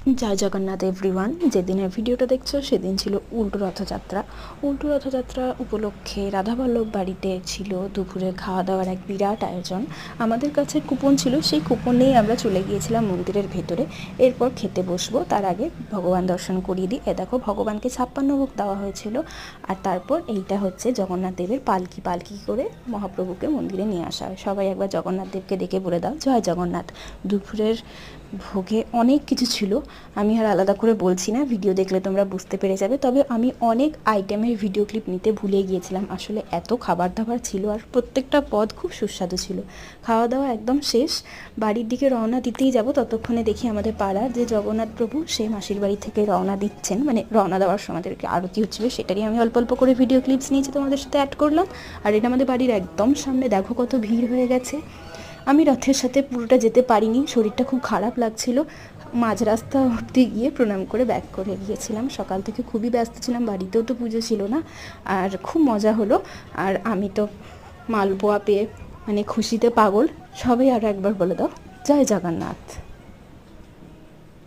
জয় Jagannath everyone. যেদিনের ভিডিওটা দেখছো সেদিন ছিল উল্টো রথযাত্রা। উল্টো রথযাত্রা উপলক্ষে রাধাবল্লভ বাড়িতে ছিল দুপুরে খাওয়া দাওয়ার এক বিরাট আয়োজন। আমাদের কাছে কুপন ছিল, সেই কুপন নিয়ে আমরা চলে গিয়েছিলাম মন্দিরের ভেতরে। এরপর খেতে বসবো, তার আগে ভগবান দর্শন করিয়ে দিই। দেখো ভগবানকে 56 ভোগ দেওয়া হয়েছিল। আর তারপর এইটা হচ্ছে জগন্নাথ দেবের পালকি। পালকি করে মহাপ্রভুকে মন্দিরে নিয়ে আসা হয়। সবাই একবার জগন্নাথ দেবকে দেখে বলে দাও জয় জগন্নাথ। দুপুরের ভোগে অনেক কিছু ছিল, আমি আর আলাদা করে বলছি না, ভিডিও দেখলে তোমরা বুঝতে পেরে যাবে। তবে আমি অনেক আইটেমের ভিডিও ক্লিপ নিতে ভুলে গিয়েছিলাম, আসলে এত খাবার দাবার ছিল আর প্রত্যেকটা পদ খুব সুস্বাদু ছিল। খাওয়া দাওয়া একদম শেষ, বাড়ির দিকে রওনা দিতেই যাব, ততক্ষণে দেখি আমাদের পাড়ার যে জগন্নাথ প্রভু সে মাসির বাড়ি থেকে রওনা দিচ্ছেন, মানে রওনা দেওয়ার সময় আমাদেরকে আরতি হচ্ছিলো, সেটারই আমি অল্প অল্প করে ভিডিও ক্লিপস নিয়েছি, তোমাদের সাথে অ্যাড করলাম। আর এটা আমাদের বাড়ির একদম সামনে, দেখো কত ভিড় হয়ে গেছে। আমি রথের সাথে পুরোটা যেতে পারিনি, শরীরটা খুব খারাপ লাগছিল। মাঝ রাস্তা অবধি গিয়ে প্রণাম করে ব্যাক করে গিয়েছিলাম। সকাল থেকে খুবই ব্যস্ত ছিলাম, বাড়িতেও তো পুজো ছিল না। আর খুব মজা হলো। আর আমি তো মালপোয়া পেয়ে মানে খুশিতে পাগল। সবাই আরও একবার বলে দাও জয় জগন্নাথ।